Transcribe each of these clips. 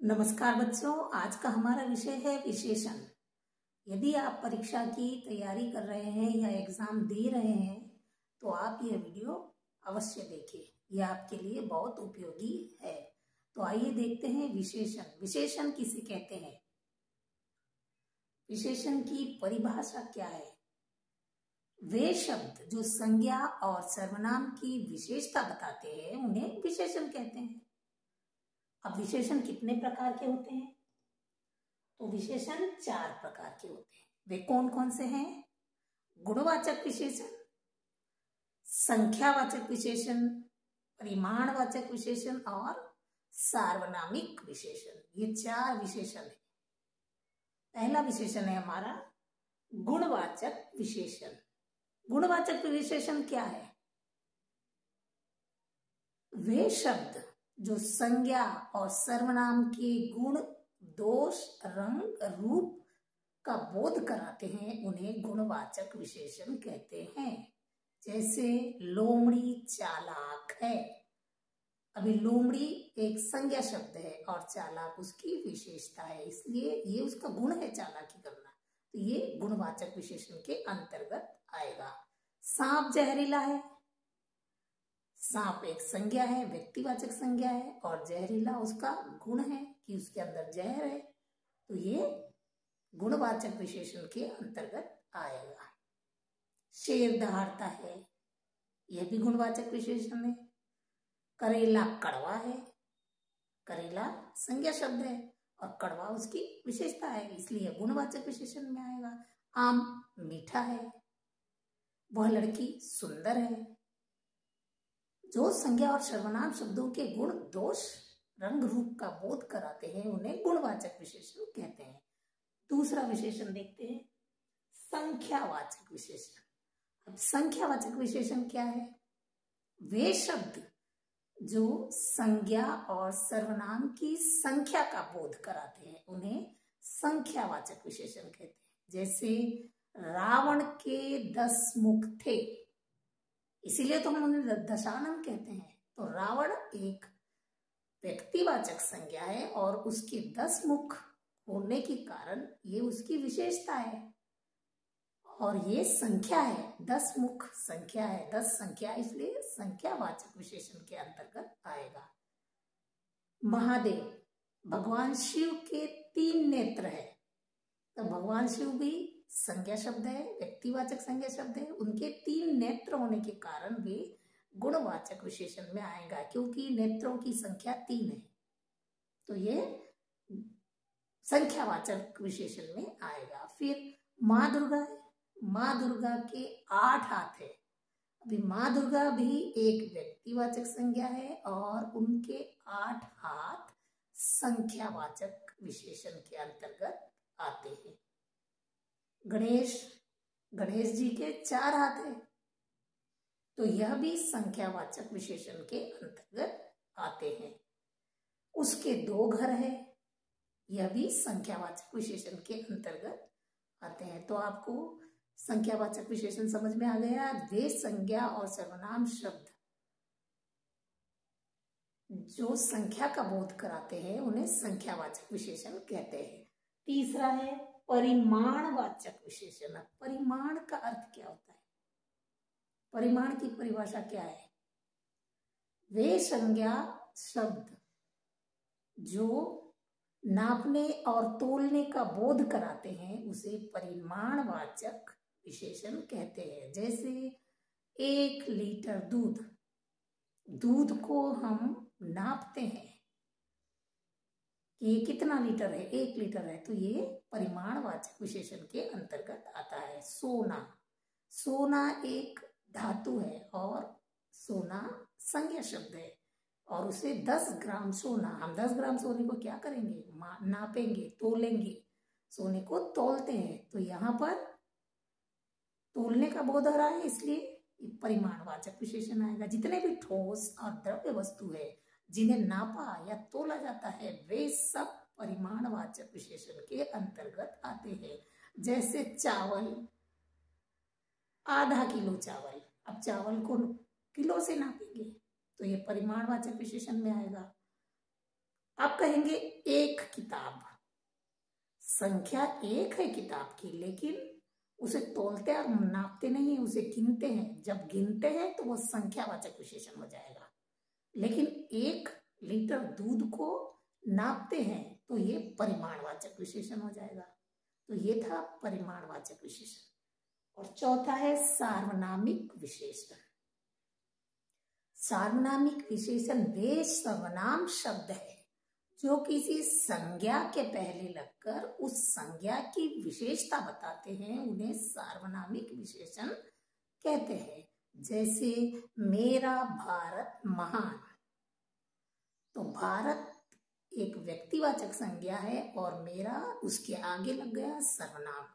नमस्कार बच्चों, आज का हमारा विषय है विशेषण। यदि आप परीक्षा की तैयारी कर रहे हैं या एग्जाम दे रहे हैं तो आप ये वीडियो अवश्य देखें, यह आपके लिए बहुत उपयोगी है। तो आइए देखते हैं विशेषण। विशेषण किसे कहते हैं? विशेषण की परिभाषा क्या है? वे शब्द जो संज्ञा और सर्वनाम की विशेषता बताते हैं उन्हें विशेषण कहते हैं। अब विशेषण कितने प्रकार के होते हैं? तो विशेषण 4 प्रकार के होते हैं। वे कौन कौन से हैं? गुणवाचक विशेषण, संख्यावाचक विशेषण, परिमाणवाचक विशेषण और सार्वनामिक विशेषण। ये 4 विशेषण है। पहला विशेषण है हमारा गुणवाचक विशेषण। गुणवाचक विशेषण क्या है? वे शब्द जो संज्ञा और सर्वनाम के गुण, दोष, रंग, रूप का बोध कराते हैं उन्हें गुणवाचक विशेषण कहते हैं। जैसे लोमड़ी चालाक है। अभी लोमड़ी एक संज्ञा शब्द है और चालाक उसकी विशेषता है, इसलिए ये उसका गुण है चालाकी करना, तो ये गुणवाचक विशेषण के अंतर्गत आएगा। सांप जहरीला है। सांप एक संज्ञा है, व्यक्तिवाचक संज्ञा है, और जहरीला उसका गुण है कि उसके अंदर जहर है, तो ये गुणवाचक विशेषण के अंतर्गत आएगा। शेर दहाड़ता है, यह भी गुणवाचक विशेषण है। करेला कड़वा है। करेला संज्ञा शब्द है और कड़वा उसकी विशेषता है, इसलिए गुणवाचक विशेषण में आएगा। आम मीठा है। वह लड़की सुंदर है। जो संज्ञा और सर्वनाम शब्दों के गुण, दोष, रंग, रूप का बोध कराते हैं उन्हें गुणवाचक विशेषण कहते हैं। दूसरा विशेषण देखते हैं, संख्यावाचक विशेषण। अब संख्यावाचक विशेषण क्या है? वे शब्द जो संज्ञा और सर्वनाम की संख्या का बोध कराते हैं उन्हें संख्यावाचक विशेषण कहते हैं। जैसे रावण के 10 मुख थे, इसीलिए तो हम उन्हें दशानन कहते हैं। तो रावण एक व्यक्तिवाचक संज्ञा है और उसके 10 मुख होने के कारण ये उसकी विशेषता है, और ये संख्या है, 10 मुख संख्या है, 10 संख्या, इसलिए संख्यावाचक विशेषण के अंतर्गत आएगा। महादेव, भगवान शिव के 3 नेत्र है, तो भगवान शिव भी संज्ञा शब्द है, व्यक्तिवाचक संज्ञा शब्द है। उनके 3 नेत्र होने के कारण वे गुणवाचक विशेषण में आएगा, क्योंकि नेत्रों की संख्या 3 है, तो ये संख्यावाचक विशेषण में आएगा। फिर माँ दुर्गा है। माँ दुर्गा के 8 हाथ है। अभी माँ दुर्गा भी एक व्यक्तिवाचक संज्ञा है और उनके 8 हाथ संख्यावाचक विशेषण के अंतर्गत आते हैं। गणेश, गणेश जी के 4 हाथ है, तो यह भी संख्यावाचक विशेषण के अंतर्गत आते हैं। उसके 2 घर है, यह भी संख्यावाचक विशेषण के अंतर्गत आते हैं। तो आपको संख्यावाचक विशेषण समझ में आ गया। वे संज्ञा और सर्वनाम शब्द जो संख्या का बोध कराते हैं उन्हें संख्यावाचक विशेषण कहते हैं। तीसरा है परिमाणवाचक विशेषण। परिमाण का अर्थ क्या होता है? परिमाण की परिभाषा क्या है? वे संज्ञा शब्द जो नापने और तोलने का बोध कराते हैं उसे परिमाणवाचक विशेषण कहते हैं। जैसे 1 लीटर दूध, दूध को हम नापते हैं कि ये कितना लीटर है, 1 लीटर है, तो ये परिमाणवाचक विशेषण के अंतर्गत आता है। सोना, सोना एक धातु है और सोना संज्ञा शब्द है, और उसे 10 ग्राम सोना, हम 10 ग्राम सोने को क्या करेंगे? नापेंगे, तोलेंगे, सोने को तोलते हैं, तो यहाँ पर तोलने का बोध हो रहा है, इसलिए परिमाणवाचक विशेषण आएगा। जितने भी ठोस और द्रव्य वस्तु है जिन्हें नापा या तोला जाता है वे सब परिमाणवाचक विशेषण के अंतर्गत आते हैं। जैसे चावल, आधा किलो चावल, अब चावल को किलो से नापेंगे तो ये परिमाणवाचक विशेषण में आएगा। आप कहेंगे एक किताब, संख्या एक है किताब की, लेकिन उसे तोलते और नापते नहीं है, उसे गिनते हैं। जब गिनते हैं तो वो संख्यावाचक विशेषण हो जाएगा, लेकिन 1 लीटर दूध को नापते हैं तो ये परिमाणवाचक विशेषण हो जाएगा। तो ये था परिमाणवाचक विशेषण। और चौथा है सार्वनामिक विशेषण। सार्वनामिक विशेषण वे सर्वनाम शब्द है जो किसी संज्ञा के पहले लगकर उस संज्ञा की विशेषता बताते हैं, उन्हें सार्वनामिक विशेषण कहते हैं। जैसे मेरा भारत महान, तो भारत एक व्यक्तिवाचक संज्ञा है और मेरा उसके आगे लग गया सर्वनाम,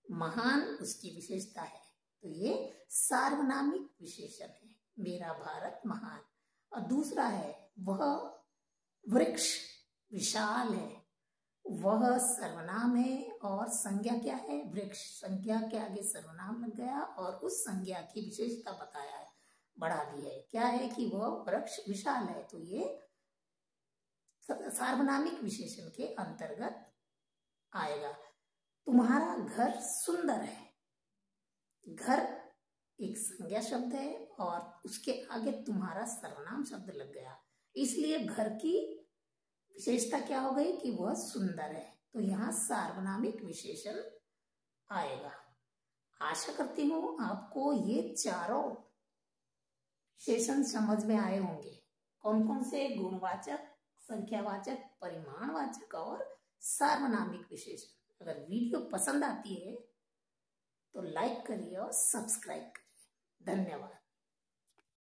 महान उसकी विशेषता है, तो ये सार्वनामिक विशेषण है, मेरा भारत महान। और दूसरा है वह वृक्ष विशाल है, वह सर्वनाम है और संज्ञा क्या है, वृक्ष, संज्ञा के आगे सर्वनाम लग गया और उस संज्ञा की विशेषता बताया है, बढ़ा दी है, क्या है कि वह वृक्ष विशाल है, तो ये सार्वनामिक विशेषण के अंतर्गत आएगा। तुम्हारा घर सुंदर है, घर एक संज्ञा शब्द है और उसके आगे तुम्हारा सर्वनाम शब्द लग गया, इसलिए घर की विशेषता क्या हो गई कि वह सुंदर है, तो यहाँ सार्वनामिक विशेषण आएगा। आशा करती हूँ आपको ये चारों विशेषण समझ में आए होंगे। कौन कौन से? गुणवाचक, संख्यावाचक, परिमाणवाचक और सार्वनामिक विशेषण। अगर वीडियो पसंद आती है तो लाइक करिए और सब्सक्राइब करिए। धन्यवाद।